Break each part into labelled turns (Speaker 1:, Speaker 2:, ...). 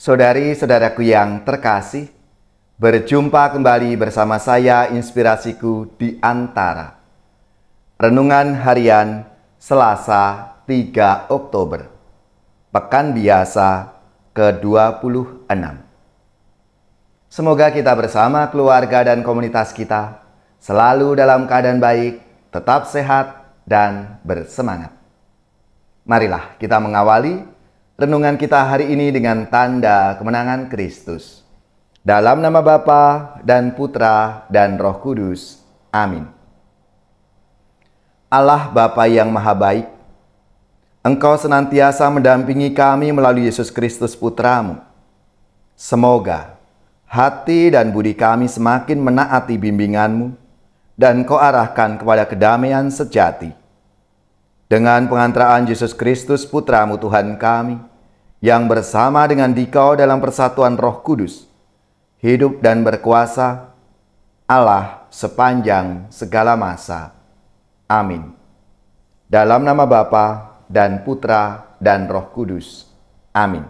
Speaker 1: Saudari-saudaraku yang terkasih, berjumpa kembali bersama saya Inspirasiku di Antara. Renungan Harian Selasa 3 Oktober, Pekan Biasa ke-26. Semoga kita bersama keluarga dan komunitas kita selalu dalam keadaan baik, tetap sehat, dan bersemangat. Marilah kita mengawali renungan kita hari ini dengan tanda kemenangan Kristus. Dalam nama Bapa dan Putra dan Roh Kudus. Amin. Allah Bapa yang Maha Baik, Engkau senantiasa mendampingi kami melalui Yesus Kristus Putramu. Semoga hati dan budi kami semakin menaati bimbingan-Mu dan Kau arahkan kepada kedamaian sejati. Dengan pengantaraan Yesus Kristus Putramu Tuhan kami, yang bersama dengan Dikau dalam persatuan Roh Kudus, hidup dan berkuasa, Allah sepanjang segala masa. Amin. Dalam nama Bapa dan Putra dan Roh Kudus. Amin.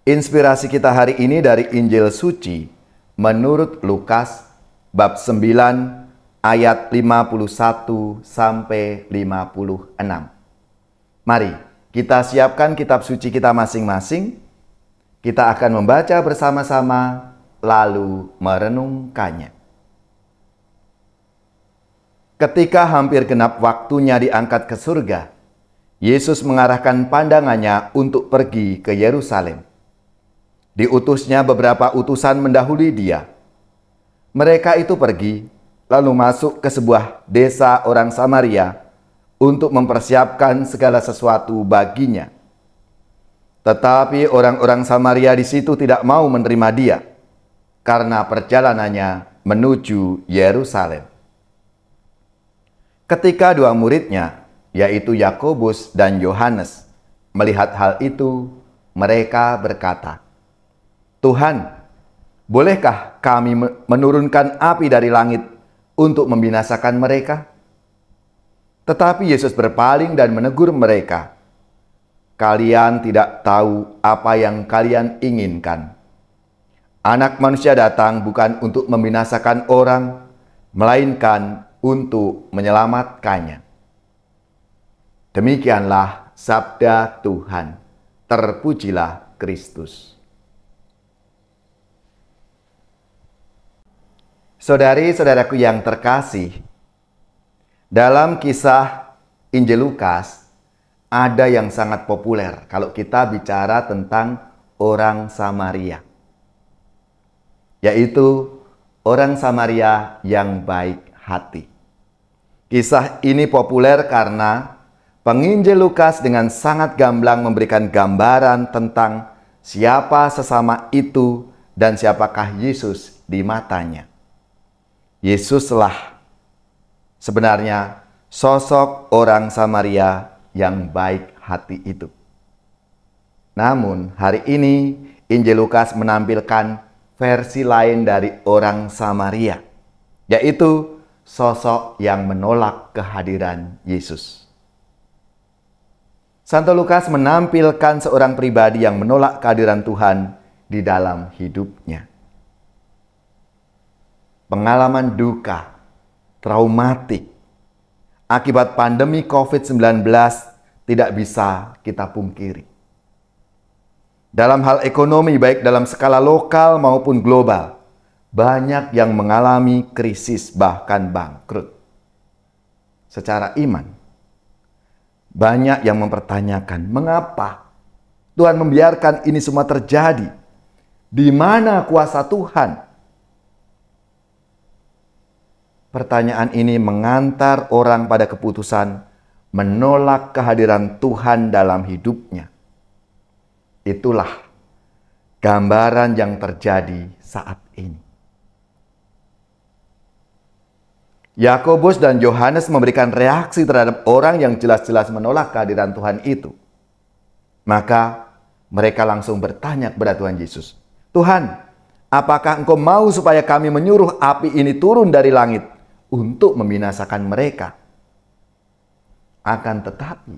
Speaker 1: Inspirasi kita hari ini dari Injil Suci menurut Lukas bab 9 ayat 51 sampai 56. Mari kita siapkan kitab suci kita masing-masing. Kita akan membaca bersama-sama lalu merenungkannya. Ketika hampir genap waktunya diangkat ke surga, Yesus mengarahkan pandangannya untuk pergi ke Yerusalem. Diutusnya beberapa utusan mendahului dia. Mereka itu pergi, lalu masuk ke sebuah desa orang Samaria untuk mempersiapkan segala sesuatu baginya. Tetapi orang-orang Samaria di situ tidak mau menerima dia, karena perjalanannya menuju Yerusalem. Ketika dua muridnya, yaitu Yakobus dan Yohanes, melihat hal itu, mereka berkata, "Tuhan, bolehkah kami menurunkan api dari langit untuk membinasakan mereka?" Tetapi Yesus berpaling dan menegur mereka, "Kalian tidak tahu apa yang kalian inginkan. Anak Manusia datang bukan untuk membinasakan orang, melainkan untuk menyelamatkannya." Demikianlah sabda Tuhan. Terpujilah Kristus. Saudari-saudaraku yang terkasih, dalam kisah Injil Lukas ada yang sangat populer kalau kita bicara tentang orang Samaria, yaitu orang Samaria yang baik hati. Kisah ini populer karena penginjil Lukas dengan sangat gamblang memberikan gambaran tentang siapa sesama itu dan siapakah Yesus di matanya. Yesuslah sebenarnya sosok orang Samaria yang baik hati itu. Namun hari ini Injil Lukas menampilkan versi lain dari orang Samaria, yaitu sosok yang menolak kehadiran Yesus. Santo Lukas menampilkan seorang pribadi yang menolak kehadiran Tuhan di dalam hidupnya. Pengalaman duka, traumatik, akibat pandemi COVID-19 tidak bisa kita pungkiri. Dalam hal ekonomi, baik dalam skala lokal maupun global, banyak yang mengalami krisis bahkan bangkrut. Secara iman, banyak yang mempertanyakan, mengapa Tuhan membiarkan ini semua terjadi? Di mana kuasa Tuhan? Pertanyaan ini mengantar orang pada keputusan menolak kehadiran Tuhan dalam hidupnya. Itulah gambaran yang terjadi saat ini. Yakobus dan Yohanes memberikan reaksi terhadap orang yang jelas-jelas menolak kehadiran Tuhan itu. Maka mereka langsung bertanya kepada Tuhan Yesus, "Tuhan, apakah Engkau mau supaya kami menyuruh api ini turun dari langit untuk membinasakan mereka?" Akan tetapi,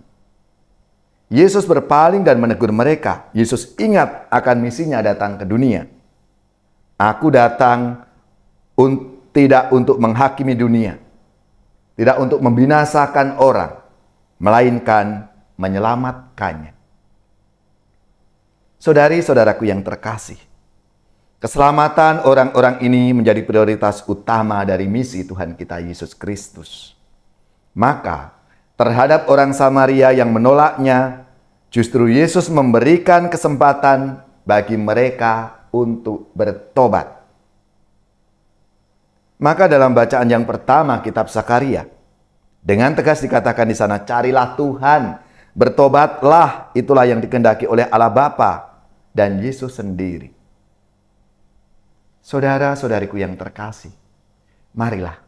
Speaker 1: Yesus berpaling dan menegur mereka. Yesus ingat akan misinya datang ke dunia. Aku datang tidak untuk menghakimi dunia, tidak untuk membinasakan orang, melainkan menyelamatkannya. Saudari-saudaraku yang terkasih, keselamatan orang-orang ini menjadi prioritas utama dari misi Tuhan kita Yesus Kristus. Maka, terhadap orang Samaria yang menolaknya, justru Yesus memberikan kesempatan bagi mereka untuk bertobat. Maka dalam bacaan yang pertama kitab Zakaria, dengan tegas dikatakan di sana, carilah Tuhan, bertobatlah, itulah yang dikehendaki oleh Allah Bapa dan Yesus sendiri. Saudara-saudariku yang terkasih, marilah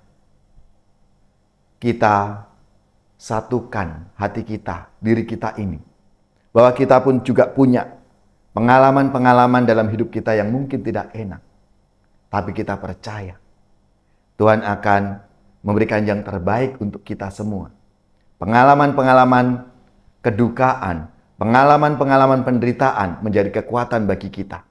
Speaker 1: kita satukan hati kita, diri kita ini. Bahwa kita pun juga punya pengalaman-pengalaman dalam hidup kita yang mungkin tidak enak. Tapi kita percaya Tuhan akan memberikan yang terbaik untuk kita semua. Pengalaman-pengalaman kedukaan, pengalaman-pengalaman penderitaan menjadi kekuatan bagi kita.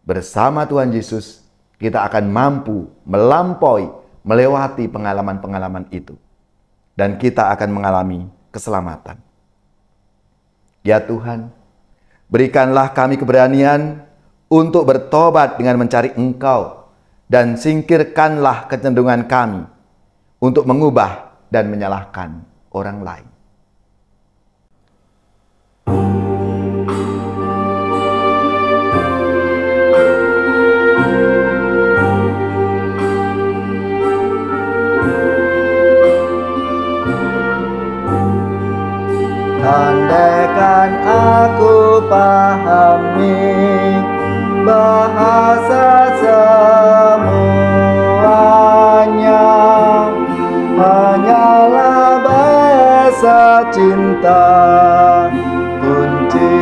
Speaker 1: Bersama Tuhan Yesus, kita akan mampu melampaui, melewati pengalaman-pengalaman itu. Dan kita akan mengalami keselamatan. Ya Tuhan, berikanlah kami keberanian untuk bertobat dengan mencari Engkau. Dan singkirkanlah kecenderungan kami untuk mengubah dan menyalahkan orang lain. Andaikan aku pahami bahasa semuanya, hanyalah bahasa cinta, kunci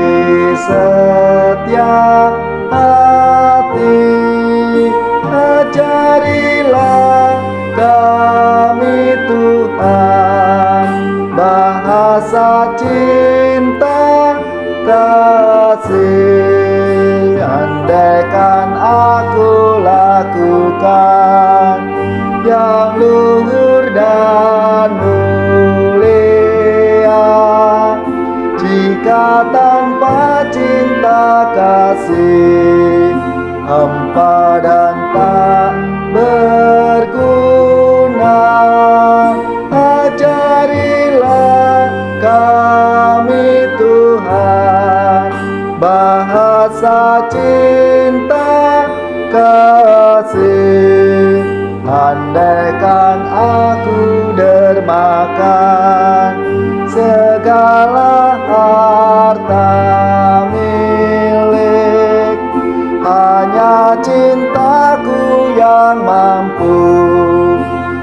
Speaker 1: setiap hati. Ajarilah kami Tuhan, bahasa cinta kasih. Andaikan aku lakukan yang luhur dan mulia, jika tanpa cinta kasih hampa dan tak berguna. Ajarilah kami Tuhan, bahasa cinta kasih. Andaikan aku dermakan segala harta milik, hanya cintaku yang mampu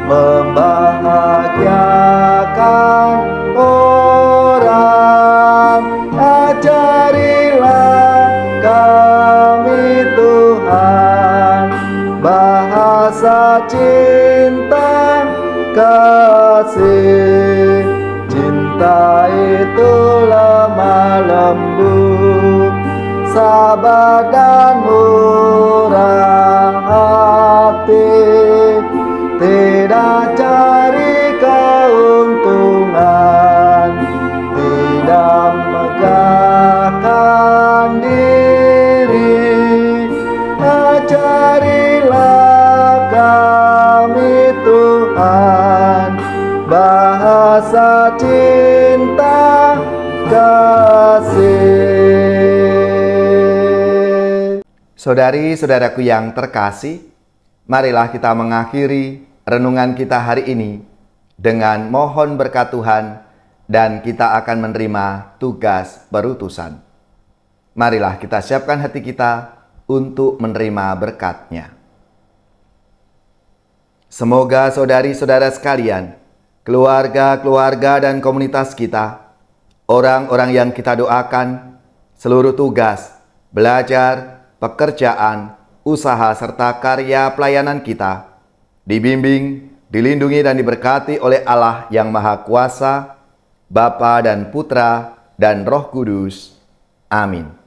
Speaker 1: membahagiakan orang. Ajarilah kami Tuhan, bahasa cinta kasih. Cinta itu lemah lembut, sabar dan murah hati, tidak cari keuntungan, tidak megahkan diri. Ajarilah kami Tuhan, bahasa cinta kasih. Saudari-saudaraku yang terkasih, marilah kita mengakhiri renungan kita hari ini dengan mohon berkat Tuhan dan kita akan menerima tugas berutusan. Marilah kita siapkan hati kita untuk menerima berkat-Nya. Semoga saudari-saudara sekalian, keluarga-keluarga dan komunitas kita, orang-orang yang kita doakan, seluruh tugas, belajar, pekerjaan, usaha serta karya pelayanan kita dibimbing, dilindungi dan diberkati oleh Allah yang Maha Kuasa, Bapa dan Putra dan Roh Kudus. Amin.